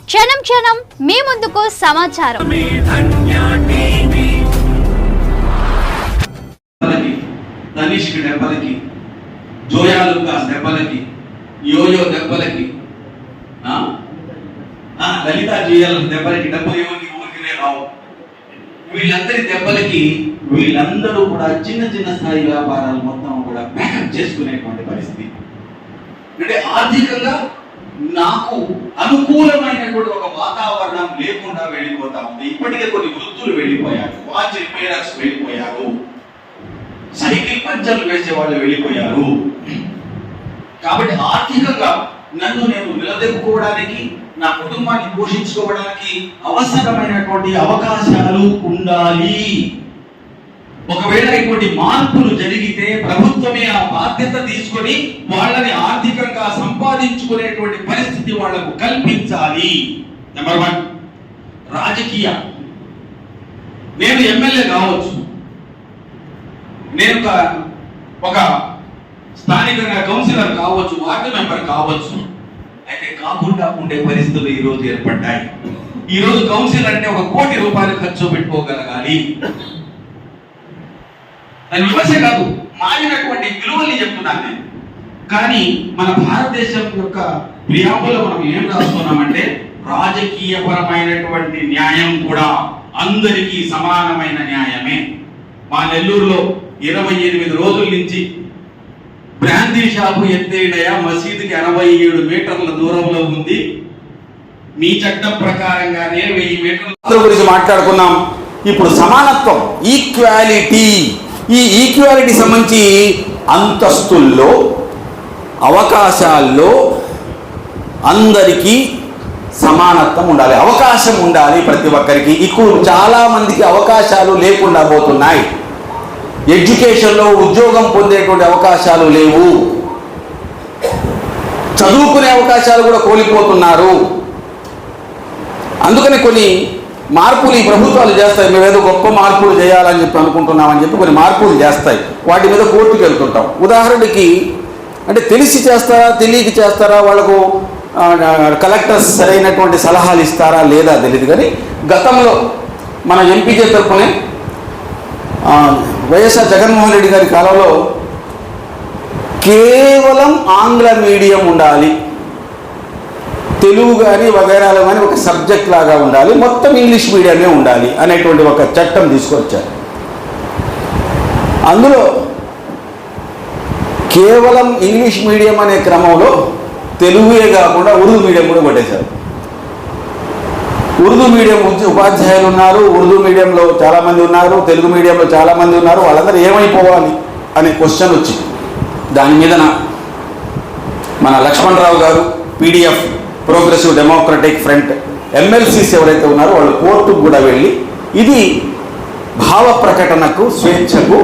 క్షణం క్షణం మీ ముందుకు సమాచారం. తనిష్క్ దెబ్బలకి, జోయా లూకాస్ దెబ్బలకి, యోయో దెబ్బలకి, లలితా జియాల దెబ్బలకి డబ్బులు ఏమని ఊరికనే రావు. వీళ్ళందరి దెబ్బలకి వీళ్ళందరూ కూడా చిన్న చిన్న స్థాయి వ్యాపారాలు మొత్తం కూడా ప్యాకప్ చేసుకునేటువంటి పరిస్థితి. అంటే ఆర్థికంగా నాకు అనుకూలమైనటువంటి ఒక వాతావరణం లేకుండా వెళ్ళిపోతా ఉంది. ఇప్పటికే కొన్ని వృత్తులు వెళ్ళిపోయారు, వాచ్ రిపేరర్స్ వెళ్ళిపోయారు, సైకిల్ పంచర్లు వేసే వాళ్ళు వెళ్ళిపోయారు. కాబట్టి ఆర్థికంగా నన్ను నేను నిలదొక్కుకోవడానికి, నా కుటుంబాన్ని పోషించుకోవడానికి అవసరమైనటువంటి అవకాశాలు ఉండాలి. ఒకవేళ ఇటువంటి మార్పులు జరిగితే ప్రభుత్వమే ఆ బాధ్యత తీసుకొని వాళ్ళని ఆర్థికంగా సంపాదించుకునేటువంటి పరిస్థితి వాళ్లకు కల్పించాలి. నెంబర్ 1 రాజకీయ. నేను ఎమ్మెల్యే కావచ్చు, నేను ఒక స్థానికంగా కౌన్సిలర్ కావచ్చు, వార్డు మెంబర్ కావచ్చు. అయితే కాకుండా ఉండే పరిస్థితులు ఈ రోజు ఏర్పడ్డాయి. ఈ రోజు కౌన్సిలర్ అంటే 1 కోటి రూపాయలు ఖర్చు పెట్టుకోగలగాలి. దాని విమర్శ కాదు, మారినటువంటి విలువల్ని చెప్తున్నాను నేను. కానీ మన భారతదేశం యొక్క ప్రియాంబులో మనం ఏం రాస్తున్నామంటే రాజకీయపరమైనటువంటి న్యాయం కూడా అందరికీ సమానమైన న్యాయమే. మా నెల్లూరులో 28 రోజుల నుంచి బ్రాందీ షాపు ఎత్తేడయా మసీదుకి 67 మీటర్ల దూరంలో ఉంది. మీ చట్టం ప్రకారంగానే 1000 మీటర్ల గురించి మాట్లాడుకున్నాం. ఇప్పుడు సమానత్వం, ఈక్వాలిటీ. ఈ ఈక్వాలిటీ సంబంధించి అంతస్తుల్లో, అవకాశాల్లో అందరికీ సమానత్వం ఉండాలి, అవకాశం ఉండాలి ప్రతి ఒక్కరికి. ఇప్పుడు చాలా మందికి అవకాశాలు లేకుండా పోతున్నాయి. ఎడ్యుకేషన్లో ఉద్యోగం పొందేటువంటి అవకాశాలు లేవు, చదువుకునే అవకాశాలు కూడా కోల్పోతున్నారు. అందుకని కొన్ని మార్పులు ఈ ప్రభుత్వాలు చేస్తాయి. మేమేదో గొప్ప మార్పులు చేయాలని చెప్పి అనుకుంటున్నామని చెప్పి కొన్ని మార్పులు చేస్తాయి, వాటి మీద కోర్టుకు వెళ్తుంటాం. ఉదాహరణకి అంటే తెలిసి చేస్తారా తెలియక చేస్తారా, వాళ్ళకు కలెక్టర్స్ సరైనటువంటి సలహాలు ఇస్తారా లేదా తెలియదు. కానీ గతంలో మన ఎంపీజే తరఫునే వైఎస్ఆర్ జగన్మోహన్ రెడ్డి గారి కాలంలో కేవలం ఆంగ్ల మీడియం ఉండాలి, తెలుగు కానీ వగైరాలు కానీ ఒక సబ్జెక్ట్ లాగా ఉండాలి, మొత్తం ఇంగ్లీష్ మీడియమే ఉండాలి అనేటువంటి ఒక చట్టం తీసుకొచ్చారు. అందులో కేవలం ఇంగ్లీష్ మీడియం అనే క్రమంలో తెలుగుయే కాకుండా ఉర్దూ మీడియం కూడా కొట్టేశారు. ఉర్దూ మీడియం ఉపాధ్యాయులు ఉన్నారు, ఉర్దూ మీడియంలో చాలామంది ఉన్నారు, తెలుగు మీడియంలో చాలామంది ఉన్నారు. వాళ్ళందరూ ఏమైపోవాలి అనే క్వశ్చన్ వచ్చింది. దాని మీద మన లక్ష్మణరావు గారు, PDF progressive democratic front MLCs ఎవరైతే ఉన్నారో వాళ్ళు కోర్టుకు కూడా వెళ్ళి ఇది భావ ప్రకటనకు, స్వేచ్ఛకు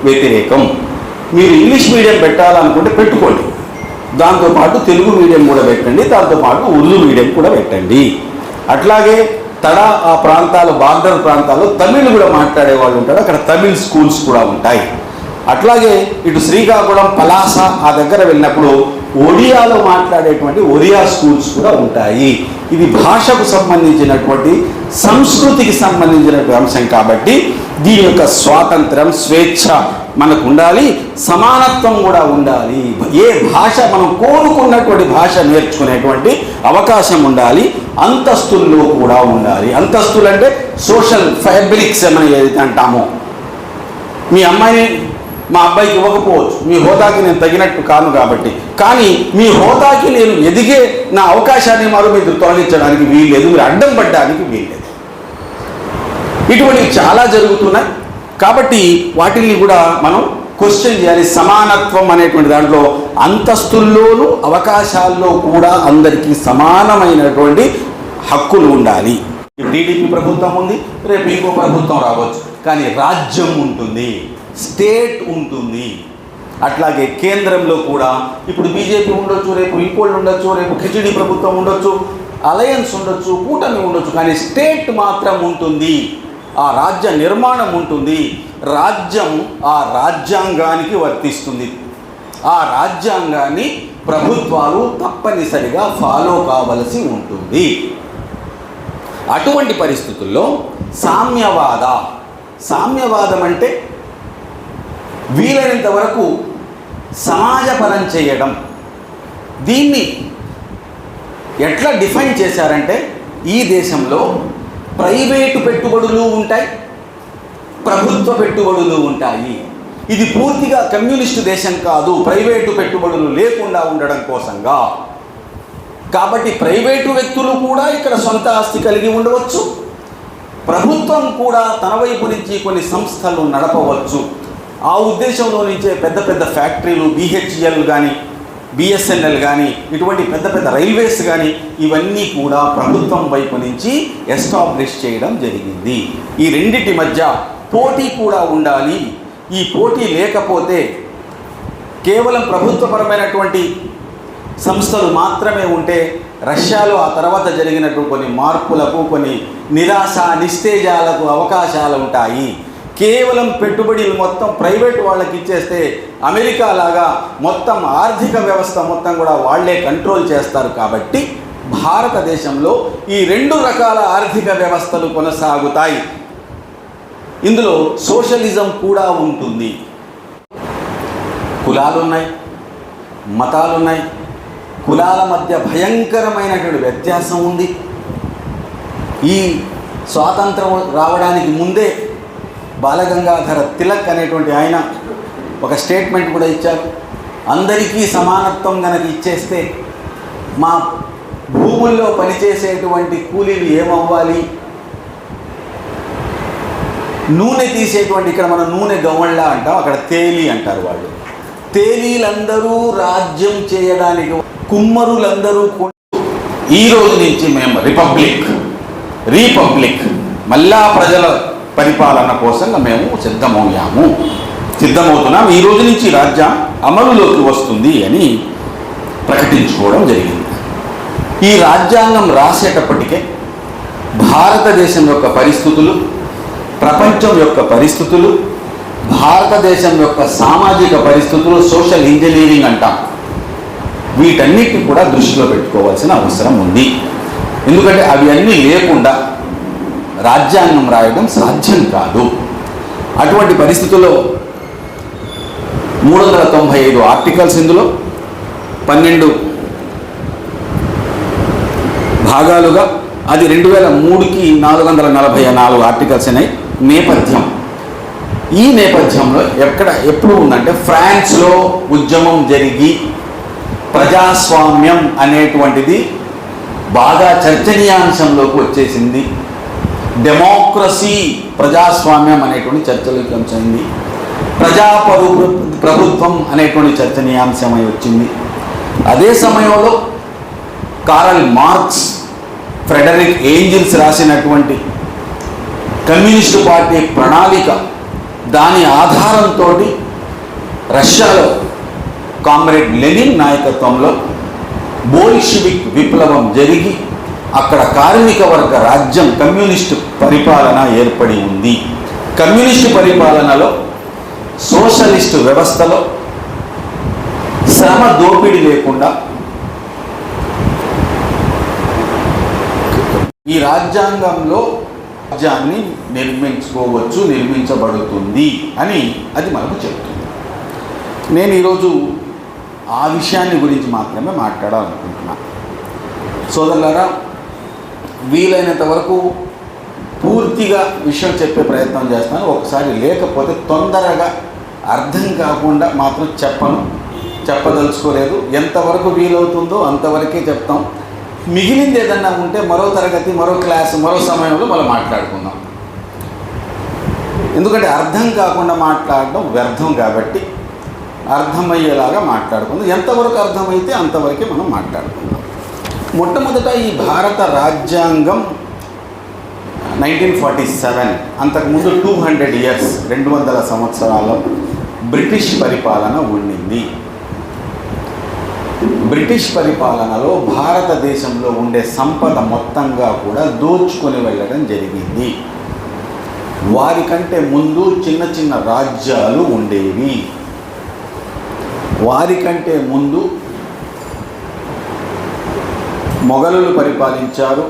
వ్యతిరేకం, మీరు ఇంగ్లీష్ మీడియం పెట్టాలనుకుంటే పెట్టుకోండి, దాంతోపాటు తెలుగు మీడియం కూడా పెట్టండి, దాంతోపాటు ఉర్దూ మీడియం కూడా పెట్టండి. అట్లాగే ఆ ప్రాంతాలు, బార్డర్ ప్రాంతాల్లో తమిళ్ కూడా మాట్లాడే వాళ్ళు ఉంటారు, అక్కడ తమిళ్ స్కూల్స్ కూడా ఉంటాయి. అట్లాగే ఇటు శ్రీకాకుళం, పలాస ఆ దగ్గర వెళ్ళినప్పుడు ఒడియాలో మాట్లాడేటువంటి ఒరియా స్కూల్స్ కూడా ఉంటాయి. ఇది భాషకు సంబంధించినటువంటి, సంస్కృతికి సంబంధించినటువంటి అంశం కాబట్టి దీని యొక్క స్వాతంత్రం, స్వేచ్ఛ మనకు ఉండాలి, సమానత్వం కూడా ఉండాలి. ఏ భాష మనం కోరుకున్నటువంటి భాష నేర్చుకునేటువంటి అవకాశం ఉండాలి, అంతస్తుల్లో కూడా ఉండాలి. అంతస్తులు అంటే సోషల్ ఫ్యాబ్రిక్స్ అని ఏదైతే అంటామో, మీ అమ్మాయిని మా అబ్బాయికి ఇవ్వకపోవచ్చు, మీ హోదాకి నేను తగినట్టు కాను కాబట్టి, కానీ మీ హోదాకి నేను ఎదిగే నా అవకాశాన్ని మీరు తొలగించడానికి వీల్లేదు, మీరు అడ్డం పడ్డానికి వీల్లేదు. ఇటువంటివి చాలా జరుగుతున్నాయి. కాబట్టి వాటిని కూడా మనం క్వశ్చన్ చేయాలి. సమానత్వం అనేటువంటి దాంట్లో అంతస్తుల్లోనూ అవకాశాల్లో కూడా అందరికీ సమానమైనటువంటి హక్కులు ఉండాలి. టీడీపీ ప్రభుత్వం ఉంది, రేపు ఇంకో ప్రభుత్వం రావచ్చు, కానీ రాజ్యం ఉంటుంది, స్టేట్ ఉంటుంది. అట్లాగే కేంద్రంలో కూడా ఇప్పుడు బీజేపీ ఉండొచ్చు, రేపు ఇంకోళ్ళు ఉండొచ్చు, రేపు ఖిచడీ ప్రభుత్వం ఉండొచ్చు, అలయన్స్ ఉండొచ్చు, కూటమి ఉండొచ్చు, కానీ స్టేట్ మాత్రం ఉంటుంది, ఆ రాజ్య నిర్మాణం ఉంటుంది. రాజ్యం ఆ రాజ్యాంగానికి వర్తిస్తుంది. ఆ రాజ్యాంగాన్ని ప్రభుత్వాలు తప్పనిసరిగా ఫాలో కావలసి ఉంటుంది. అటువంటి పరిస్థితుల్లో సామ్యవాదం అంటే వీలైనంత వరకు సమాజపరం చేయడం. దీన్ని ఎట్లా డిఫైన్ చేశారంటే, ఈ దేశంలో ప్రైవేటు పెట్టుబడులు ఉంటాయి, ప్రభుత్వ పెట్టుబడులు ఉంటాయి. ఇది పూర్తిగా కమ్యూనిస్టు దేశం కాదు, ప్రైవేటు పెట్టుబడులు లేకుండా ఉండడం కోసంగా. కాబట్టి ప్రైవేటు వ్యక్తులు కూడా ఇక్కడ సొంత ఆస్తి కలిగి ఉండవచ్చు, ప్రభుత్వం కూడా తన వైపు నుంచి కొన్ని సంస్థలు నడపవచ్చు. ఆ ఉద్దేశంలో నుంచే పెద్ద పెద్ద ఫ్యాక్టరీలు, BHEL కానీ, BSNL కానీ, ఇటువంటి పెద్ద పెద్ద రైల్వేస్ కానీ ఇవన్నీ కూడా ప్రభుత్వం వైపు నుంచి ఎస్టాబ్లిష్ చేయడం జరిగింది. ఈ రెండిటి మధ్య పోటీ కూడా ఉండాలి. ఈ పోటీ లేకపోతే కేవలం ప్రభుత్వపరమైనటువంటి సంస్థలు మాత్రమే ఉంటే రష్యాలో ఆ తర్వాత జరిగినటువంటి కొన్ని మార్పులకు, కొన్ని నిరాశ నిస్తేజాలకు అవకాశాలు ఉంటాయి. కేవలం పెట్టుబడులు మొత్తం ప్రైవేట్ వాళ్ళకి ఇచ్చేస్తే అమెరికా లాగా మొత్తం ఆర్థిక వ్యవస్థ మొత్తం కూడా వాళ్లే కంట్రోల్ చేస్తారు. కాబట్టి భారతదేశంలో ఈ రెండు రకాల ఆర్థిక వ్యవస్థలు కొనసాగుతాయి. ఇందులో సోషలిజం కూడా ఉంటుంది. కులాలు ఉన్నాయి, మతాలు ఉన్నాయి, కులాల మధ్య భయంకరమైనటువంటి వ్యత్యాసం ఉంది. ఈ స్వాతంత్రం రావడానికి ముందే బాలగంగాధర తిలక్ అనేటువంటి ఆయన ఒక స్టేట్మెంట్ కూడా ఇచ్చారు. అందరికీ సమానత్వం కనుక ఇచ్చేస్తే మా భూముల్లో పనిచేసేటువంటి కూలీలు ఏమవ్వాలి, నూనె తీసేటువంటి, ఇక్కడ మనం నూనె గవ్వళ్ళ అంటాం, అక్కడ తేలి అంటారు వాళ్ళు. తేలీలందరూ రాజ్యం చేయడానికి, కుమ్మరులందరూ ఈ రోజు నుంచి మేము రీపబ్లిక్ మళ్ళా ప్రజల పరిపాలన కోసంగా మేము సిద్ధమవుతున్నాం. ఈ రోజు నుంచి రాజ్యం అమలులోకి వస్తుంది అని ప్రకటించుకోవడం జరిగింది. ఈ రాజ్యాంగం రాసేటప్పటికే భారతదేశం యొక్క పరిస్థితులు, ప్రపంచం యొక్క పరిస్థితులు, భారతదేశం యొక్క సామాజిక పరిస్థితులు, సోషల్ ఇంజనీరింగ్ అంటాం, వీటన్నిటిని కూడా దృష్టిలో పెట్టుకోవాల్సిన అవసరం ఉంది. ఎందుకంటే అవి అన్నీ లేకుండా రాజ్యాంగం రాయడం సాధ్యం కాదు. అటువంటి పరిస్థితుల్లో 395 ఆర్టికల్స్, ఇందులో 12 భాగాలుగా, అది 2003కి 444 ఆర్టికల్స్ అయినాయి. ఈ నేపథ్యంలో ఎప్పుడు ఉందంటే, ఫ్రాన్స్లో ఉద్యమం జరిగి ప్రజాస్వామ్యం అనేటువంటిది బాగా చర్చనీయాంశంలోకి వచ్చేసింది. డెమోక్రసీ, ప్రజాస్వామ్యం అనేటువంటి చర్చలోకి వచ్చింది. ప్రభుత్వం అనేటువంటి చర్చనీయాంశమై వచ్చింది. అదే సమయంలో కారల్ మార్క్స్, ఫ్రెడరిక్ ఏంజిల్స్ రాసినటువంటి కమ్యూనిస్టు పార్టీ ప్రణాళిక, దాని ఆధారంతో రష్యాలో కామ్రేడ్ లెనిన్ నాయకత్వంలో బోల్షివిక్ విప్లవం జరిగి అక్కడ కార్మిక వర్గ రాజ్యం, కమ్యూనిస్టు పరిపాలన ఏర్పడి ఉంది. కమ్యూనిస్టు పరిపాలనలో, సోషలిస్టు వ్యవస్థలో శ్రమ దోపిడీ లేకుండా ఈ రాజ్యాంగంలో రాజ్యాన్ని నిర్మించబడుతుంది అని అది మనకు చెప్తుంది. నేను ఈరోజు ఆ విషయాన్ని గురించి మాత్రమే మాట్లాడాలనుకుంటున్నాను. సోదరులారా, వీలైనంత వరకు పూర్తిగా విషయం చెప్పే ప్రయత్నం చేస్తాను. ఒకసారి లేకపోతే తొందరగా అర్థం కాకుండా మాత్రం చెప్పదలుచుకోలేదు. ఎంతవరకు వీలవుతుందో అంతవరకే చెప్తాం. మిగిలింది ఏదన్నా ఉంటే మరో తరగతి, మరో క్లాసు, మరో సమయంలో మనం మాట్లాడుకుందాం. ఎందుకంటే అర్థం కాకుండా మాట్లాడడం వ్యర్థం. కాబట్టి అర్థమయ్యేలాగా మాట్లాడుకుందాం. ఎంతవరకు అర్థమైతే అంతవరకే మనం మాట్లాడుకుందాం. మొట్టమొదట ఈ భారత రాజ్యాంగం 1947, అంతకుముందు 200 years, 200 సంవత్సరాల బ్రిటిష్ పరిపాలన ఉండింది. బ్రిటిష్ పరిపాలనలో భారతదేశంలో ఉండే సంపద మొత్తంగా కూడా దోచుకొని వెళ్ళడం జరిగింది. వారికంటే ముందు చిన్న చిన్న రాజ్యాలు ఉండేవి. వారికంటే ముందు మొఘలులు పరిపాలించారు.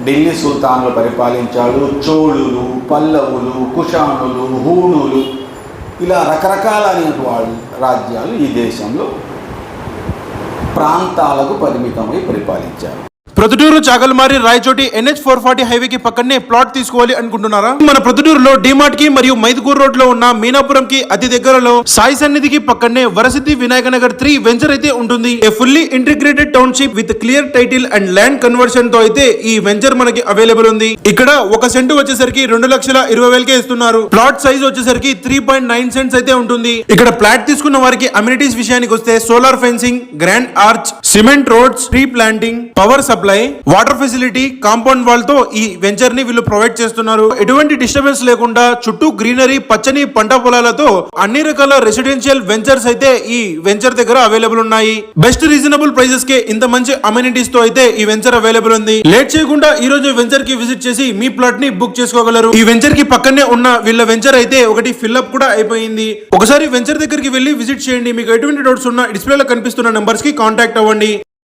ఢిల్లీ సుల్తాన్లు పరిపాలించాడు. చోళులు, పల్లవులు, కుషాణులు, హూణులు, ఇలా రకరకాలైన వాళ్ళు రాజ్యాలు ఈ దేశంలో ప్రాంతాలకు పరిమితమై పరిపాలించారు. ప్రొద్దుటూరు చాగల్మారి రాయచోటి NH440 హైవే కి పక్కనే ప్లాట్ తీసుకోవాలి అనుకుంటున్నారా? మన ప్రొద్దుటూరులో డిమార్ట్ కి మరియు మైదుకూరు రోడ్ లో ఉన్న మీనాపురం కి అతి దగ్గరలో సాయి సన్నిధికి పక్కనే వరసిద్ధి వినాయక నగర్ 3 వెంచర్ అయితే ఉంటుంది. ఏ fully integrated township with clear title and land conversion తో అయితే ఈ వెంచర్ మనకి అవైలబుల్ ఉంది. ఇక్కడ 1 సెంటు వచ్చేసరికి 2,20,000కే ఇస్తున్నారు. ప్లాట్ సైజ్ వచ్చేసరికి 3.9 సెంట్స్ అయితే ఉంటుంది. ఇక్కడ ప్లాట్ తీసుకున్న వారికి అమ్యూనిటీస్ విషయానికి వస్తే solar fencing, grand arch, cement roads, tree planting, power supply, water facility, compound wall తో ఈ వెంచర్ ని వీళ్ళు ప్రొవైడ్ చేస్తున్నారు. ఎటువంటి డిస్టర్బెన్స్ లేకుండా చుట్టూ గ్రీనరీ, పచ్చని పంట పొలాలతో అన్ని రకాల రెసిడెన్షియల్ వెంచర్స్ అయితే ఈ వెంచర్ దగ్గర అవైలబుల్ ఉన్నాయి. బెస్ట్ రీజనబుల్ ప్రైసెస్ కే ఇంత మంచి అమ్యూనిటీస్ తో అయితే ఈ వెంచర్ అవైలబుల్ ఉంది. లేట్ చేయకుండా ఈ రోజు వెంచర్ కి విజిట్ చేసి మీ ప్లాట్ ని బుక్ చేసుకోగలరు. ఈ వెంచర్ కి పక్కనే ఉన్న వీళ్ళ వెంచర్ అయితే ఒకటి ఫిల్అప్ కూడా అయిపోయింది. ఒకసారి వెంచర్ దగ్గరికి వెళ్ళి విజిట్ చేయండి. మీకు ఎటువంటి డౌట్స్ ఉన్నా డిస్ప్లేలో కనిపిస్తున్న నంబర్స్ కి కాంటాక్ట్ అవ్వండి.